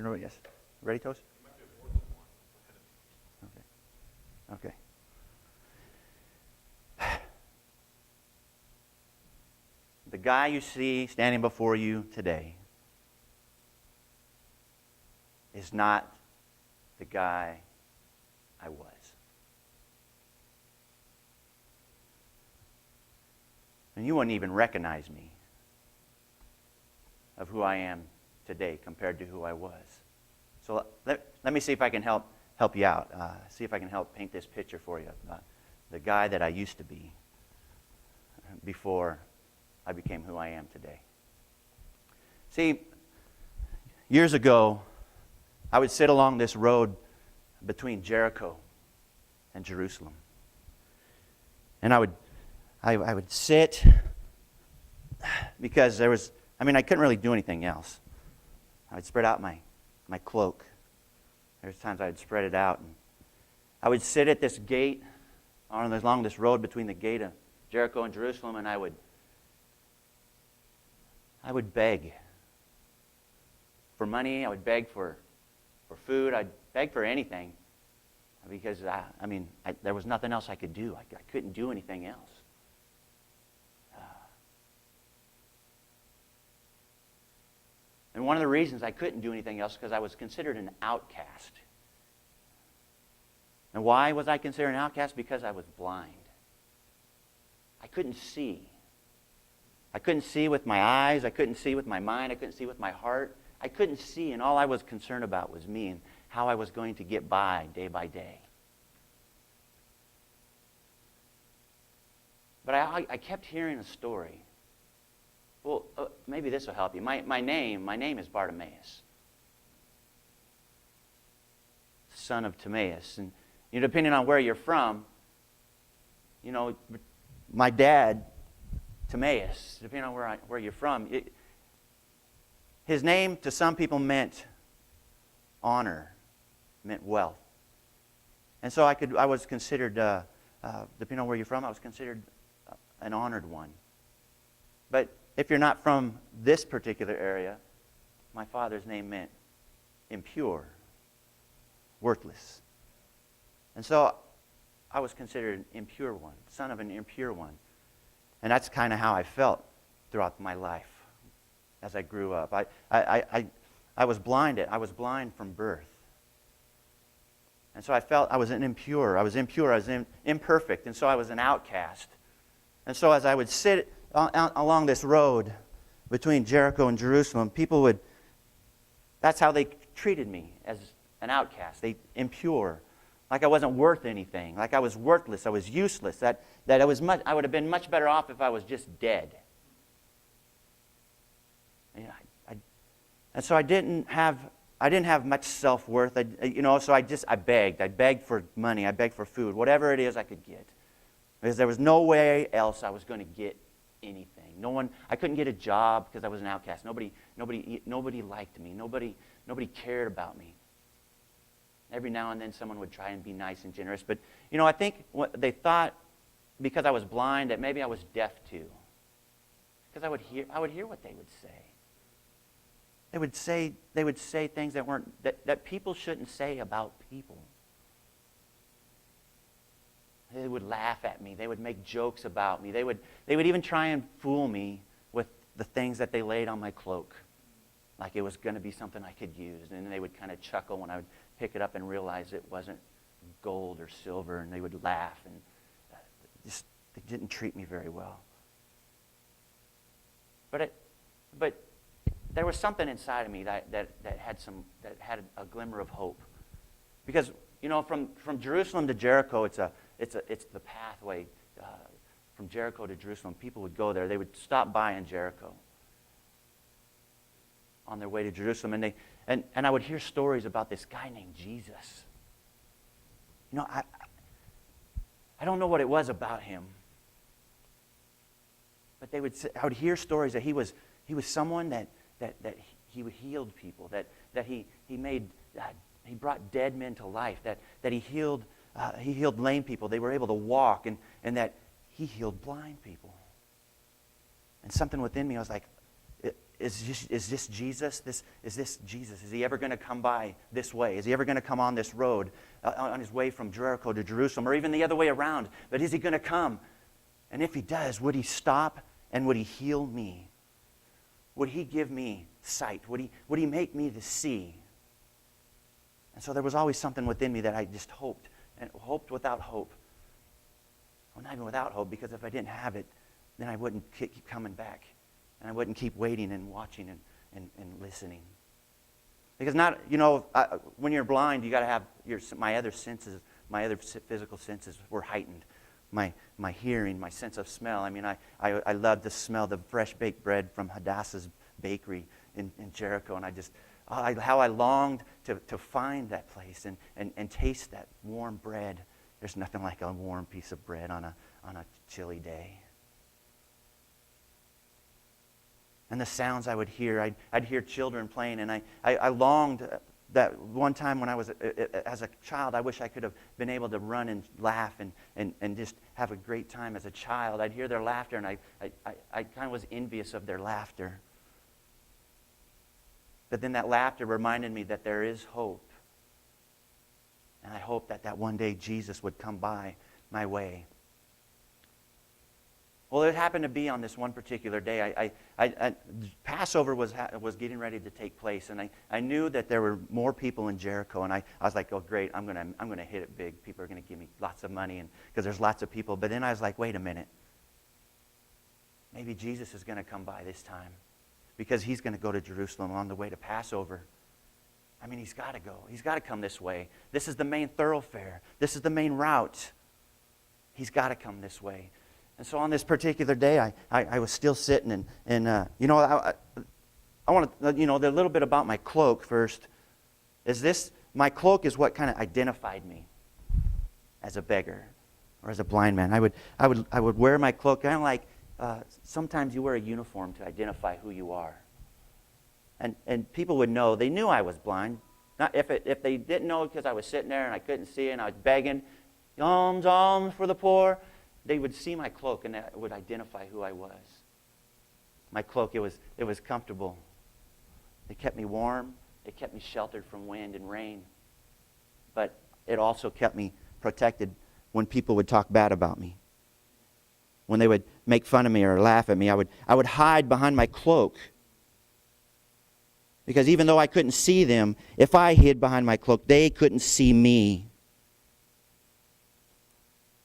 no? Yes. Ready, Toast? Okay. The guy you see standing before you today is not the guy I was. And you wouldn't even recognize me of who I am today compared to who I was. So let me see if I can help you out. See if I can help paint this picture for you. The guy that I used to be before I became who I am today. See, years ago, I would sit along this road between Jericho and Jerusalem. And I would sit because I couldn't really do anything else. I would spread out my cloak. There's times I would spread it out. And I would sit at this gate along this road between the gate of Jericho and Jerusalem, and I would beg for money. I would beg for food. I'd beg for anything because, there was nothing else I could do. I couldn't do anything else. And one of the reasons I couldn't do anything else is because I was considered an outcast. And why was I considered an outcast? Because I was blind. I couldn't see. I couldn't see with my eyes. I couldn't see with my mind. I couldn't see with my heart. I couldn't see, and all I was concerned about was me and how I was going to get by day. But I kept hearing a story. Well, maybe this will help you. My name is Bartimaeus, son of Timaeus. And depending on where you're from, my dad, Timaeus, depending on where you're from, his name to some people meant honor, meant wealth. And so I was considered, depending on where you're from, I was considered an honored one. But if you're not from this particular area, my father's name meant impure, worthless. And so I was considered an impure one, son of an impure one. And that's kind of how I felt throughout my life as I grew up. I was blinded. I was blind from birth. And so I felt I was impure. I was imperfect. And so I was an outcast. And so as I would sit along this road between Jericho and Jerusalem, that's how they treated me, as an outcast. Impure. Like I wasn't worth anything. Like I was worthless. I was useless. That I would have been much better off if I was just dead. And so I didn't have much self-worth. So I begged. I begged for money. I begged for food. Whatever it is I could get. Because there was no way else I was going to get anything. I couldn't get a job because I was an outcast. Nobody liked me. Nobody cared about me. Every now and then someone would try and be nice and generous. But, I think they thought because I was blind that maybe I was deaf too. Because I would hear what they would say. They would say things that people shouldn't say about people. They would laugh at me. They would make jokes about me. They would even try and fool me with the things that they laid on my cloak. Like it was going to be something I could use. And then they would kind of chuckle when I would pick it up and realize it wasn't gold or silver. And they would laugh. And they didn't treat me very well. But there was something inside of me that had a glimmer of hope. Because, from Jerusalem to Jericho, it's the pathway from Jericho to Jerusalem. People would go there. They would stop by in Jericho on their way to Jerusalem. And I would hear stories about this guy named Jesus. I don't know what it was about him. But I would hear stories that he was someone that he healed people, that he brought dead men to life, that he healed lame people. They were able to walk, and that he healed blind people. And something within me, I was like, is this Jesus? Is this Jesus? Is he ever going to come by this way? Is he ever going to come on this road on his way from Jericho to Jerusalem, or even the other way around? But is he going to come? And if he does, would he stop and would he heal me? Would he give me sight? Would he make me to see? And so there was always something within me that I just hoped, and hoped without hope. Well, not even without hope, because if I didn't have it, then I wouldn't keep coming back. And I wouldn't keep waiting and watching and listening. Because when you're blind, you got to have my other senses, my other physical senses were heightened. My hearing, my sense of smell. I mean, I love to smell the fresh baked bread from Hadassah's bakery in Jericho. And how I longed to find that place and taste that warm bread. There's nothing like a warm piece of bread on a chilly day. And the sounds I would hear, I'd hear children playing, and I longed that one time when I was, as a child, I wish I could have been able to run and laugh and just have a great time as a child. I'd hear their laughter, and I kind of was envious of their laughter. But then that laughter reminded me that there is hope. And I hoped that one day Jesus would come by my way. Well, it happened to be on this one particular day. Passover was getting ready to take place, and I knew that there were more people in Jericho, and I was like, oh great, I'm gonna hit it big. People are gonna give me lots of money, and because there's lots of people. But then I was like, wait a minute, maybe Jesus is gonna come by this time, because he's gonna go to Jerusalem on the way to Passover. I mean, he's got to go. He's got to come this way. This is the main thoroughfare. This is the main route. He's got to come this way. And so on this particular day, I was still sitting, and I want to, a little bit about my cloak first. My cloak is what kind of identified me as a beggar or as a blind man. I would wear my cloak, kind of like sometimes you wear a uniform to identify who you are. And people would know. They knew I was blind. Not if they didn't know because I was sitting there and I couldn't see and I was begging, alms, alms for the poor. They would see my cloak and that would identify who I was. My cloak, it was comfortable. It kept me warm. It kept me sheltered from wind and rain. But it also kept me protected when people would talk bad about me. When they would make fun of me or laugh at me, I would hide behind my cloak. Because even though I couldn't see them, if I hid behind my cloak, they couldn't see me.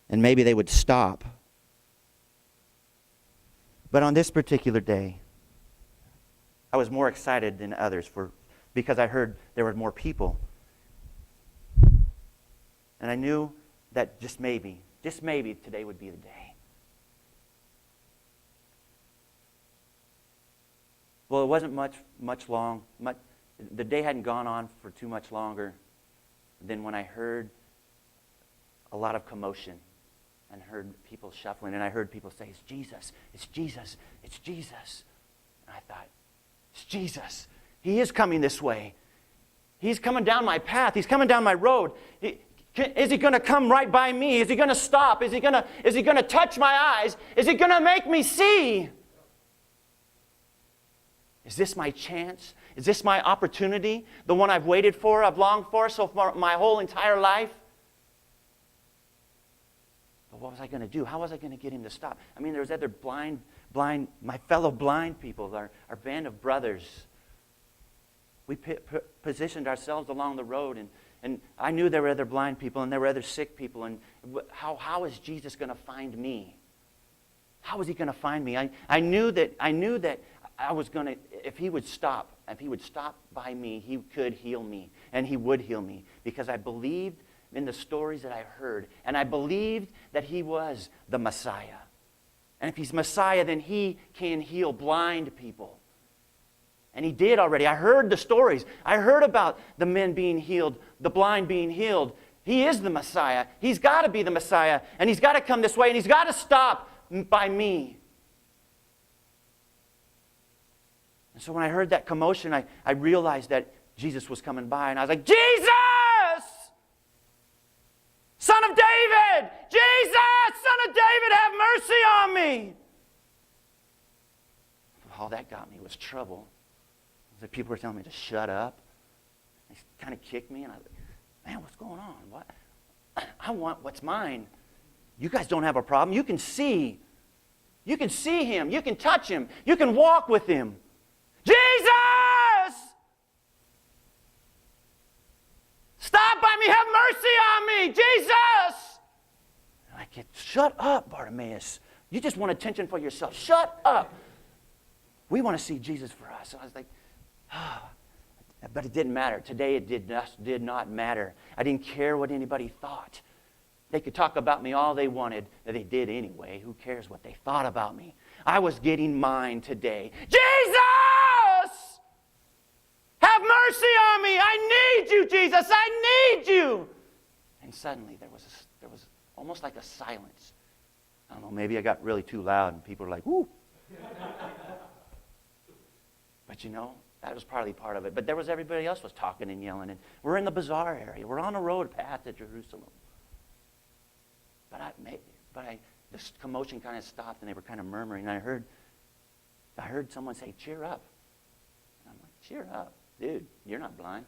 And maybe they would stop. But on this particular day, I was more excited than others because I heard there were more people. And I knew that just maybe today would be the day. Well, it wasn't much long. The day hadn't gone on for too much longer than when I heard a lot of commotion and heard people shuffling, and I heard people say, it's Jesus, it's Jesus, it's Jesus. And I thought, it's Jesus. He is coming this way. He's coming down my path. He's coming down my road. Is he going to come right by me? Is he going to stop? Is he going to touch my eyes? Is he going to make me see? Is this my chance? Is this my opportunity? The one I've waited for, I've longed for my whole entire life? But what was I going to do? How was I going to get him to stop? I mean, there's other blind, my fellow blind people, our band of brothers. We positioned ourselves along the road, and I knew there were other blind people and there were other sick people. And how is Jesus going to find me? How is he going to find me? I knew that I was going to, if he would stop by me, he could heal me. And he would heal me. Because I believed in the stories that I heard. And I believed that he was the Messiah. And if he's Messiah, then he can heal blind people. And he did already. I heard the stories. I heard about the men being healed, the blind being healed. He is the Messiah. He's got to be the Messiah. And he's got to come this way. And he's got to stop by me. And so when I heard that commotion, I realized that Jesus was coming by. And I was like, Jesus! Son of David! Jesus! Son of David, have mercy on me! all that got me was trouble. The people were telling me to shut up. They kind of kicked me, and I was like, man, what's going on? What? I want what's mine. You guys don't have a problem. You can see. You can see him. You can touch him. You can walk with him. Jesus! Stop by me. Have mercy on me. Jesus! And I get, shut up, Bartimaeus. You just want attention for yourself. Shut up. We want to see Jesus for us. And I was like, but it didn't matter. Today it did not matter. I didn't care what anybody thought. They could talk about me all they wanted. They did anyway. Who cares what they thought about me? I was getting mine today. Jesus! Have mercy on me. I need you, Jesus. I need you. And suddenly there was almost like a silence. I don't know, maybe I got really too loud and people were like, whoo. But you know, that was probably part of it. But there was everybody else was talking and yelling. And we're in the bazaar area. We're on the road path to Jerusalem. But this commotion kind of stopped and they were kind of murmuring. And I heard someone say, cheer up. And I'm like, cheer up? Dude, you're not blind.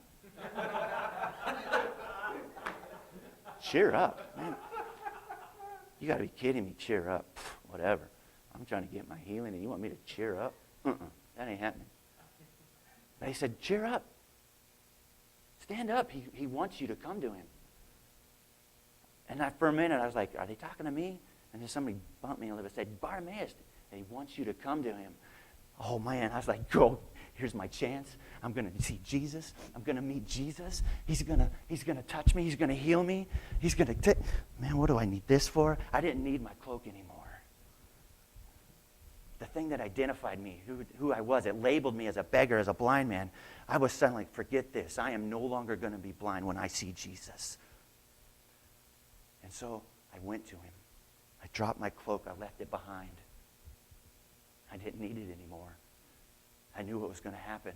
Cheer up, man. You got to be kidding me. Cheer up. Pfft, whatever. I'm trying to get my healing and you want me to cheer up? That ain't happening. But he said, cheer up. Stand up. He wants you to come to him. And for a minute, I was like, are they talking to me? And then somebody bumped me and said, Bartimaeus, he wants you to come to him. Oh, man. I was like, go. Here's my chance. I'm going to see Jesus. I'm going to meet Jesus. He's going to touch me. He's going to heal me. He's going to man, what do I need this for? I didn't need my cloak anymore. The thing that identified me, who I was, it labeled me as a beggar, as a blind man. I was suddenly, forget this. I am no longer going to be blind when I see Jesus. And so I went to him. I dropped my cloak. I left it behind. I didn't need it anymore. I knew what was going to happen.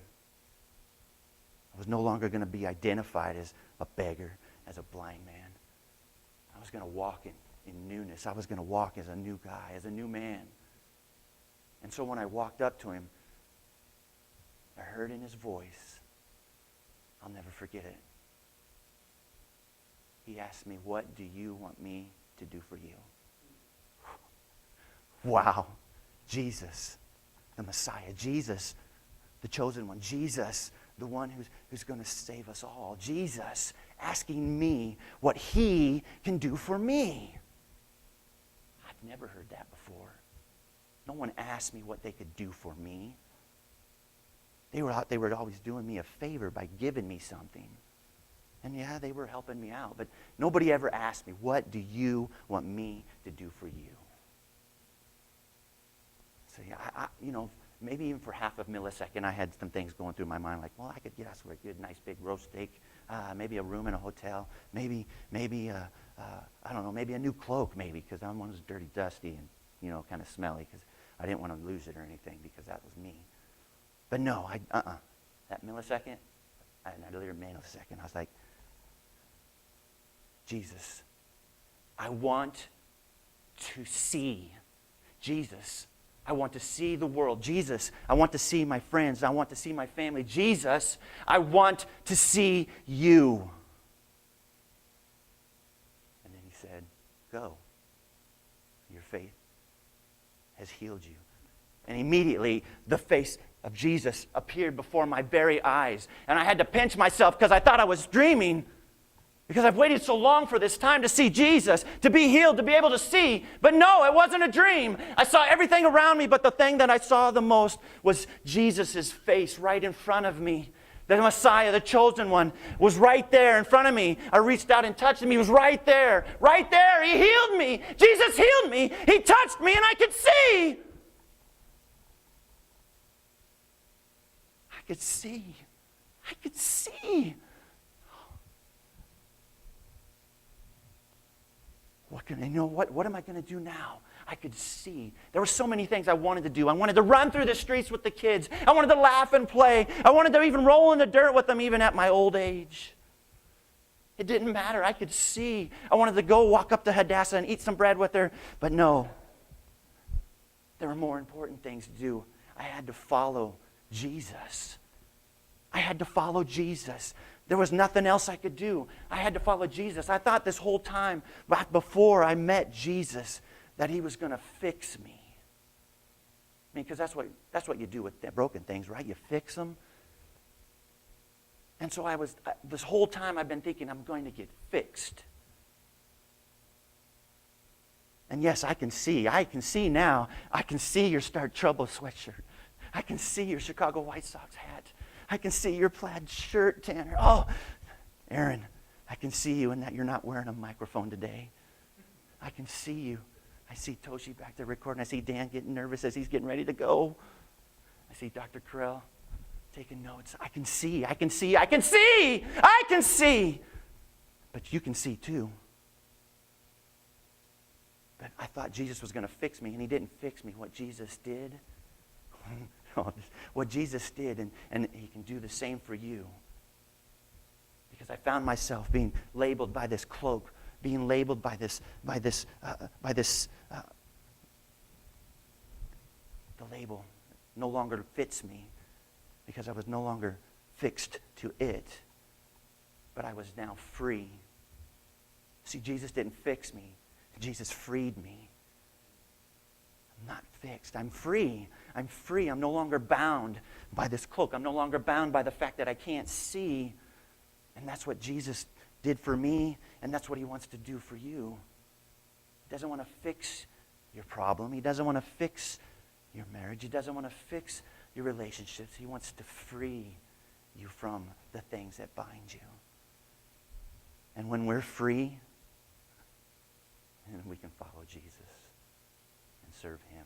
I was no longer going to be identified as a beggar, as a blind man. I was going to walk in newness. I was going to walk as a new guy, as a new man. And so when I walked up to him, I heard in his voice, I'll never forget it. He asked me, what do you want me to do for you? Wow. Jesus, the Messiah. Jesus, the chosen one. Jesus, the one who's going to save us all. Jesus asking me what he can do for me. I've never heard that before. No one asked me what they could do for me. They were always doing me a favor by giving me something. And yeah, they were helping me out. But nobody ever asked me, what do you want me to do for you? So yeah, maybe even for half a millisecond, I had some things going through my mind, like, well, I could ask for a good, nice, big roast steak, maybe a room in a hotel, maybe I don't know, maybe a new cloak, maybe, because that one was dirty, dusty, and kind of smelly, because I didn't want to lose it or anything, because that was me. But no, that millisecond, another millisecond, I was like, Jesus, I want to see Jesus. I want to see the world. Jesus, I want to see my friends. I want to see my family. Jesus, I want to see you. And then he said, go. Your faith has healed you. And immediately the face of Jesus appeared before my very eyes. And I had to pinch myself because I thought I was dreaming. Because I've waited so long for this time to see Jesus, to be healed, to be able to see. But no, it wasn't a dream. I saw everything around me, but the thing that I saw the most was Jesus' face right in front of me. The Messiah, the chosen one, was right there in front of me. I reached out and touched him. He was right there. Right there. He healed me. Jesus healed me. He touched me and I could see. I could see. I could see. What am I going to do now? I could see. There were so many things I wanted to do. I wanted to run through the streets with the kids. I wanted to laugh and play. I wanted to even roll in the dirt with them even at my old age. It didn't matter. I could see. I wanted to go walk up to Hadassah and eat some bread with her. But no. There were more important things to do. I had to follow Jesus. I had to follow Jesus. There was nothing else I could do. I had to follow Jesus. I thought this whole time, back before I met Jesus, that he was going to fix me. I mean, because that's what you do with broken things, right? You fix them. And so this whole time I've been thinking I'm going to get fixed. And yes, I can see now, I can see your Start Trouble sweatshirt. I can see your Chicago White Sox hat. I can see your plaid shirt, Tanner. Oh, Aaron, I can see you in that you're not wearing a microphone today. I can see you. I see Toshi back there recording. I see Dan getting nervous as he's getting ready to go. I see Dr. Carell taking notes. I can see. I can see. But you can see too. But I thought Jesus was going to fix me, and he didn't fix me. What Jesus did, what Jesus did, and he can do the same for you. Because I found myself being labeled by this cloak, being labeled by this, the label no longer fits me, because I was no longer fixed to it, but I was now free. See, Jesus didn't fix me. Jesus freed me. I'm not fixed. I'm free. I'm free. I'm no longer bound by this cloak. I'm no longer bound by the fact that I can't see. And that's what Jesus did for me, and that's what he wants to do for you. He doesn't want to fix your problem. He doesn't want to fix your marriage. He doesn't want to fix your relationships. He wants to free you from the things that bind you. And when we're free, and we can follow Jesus and serve him.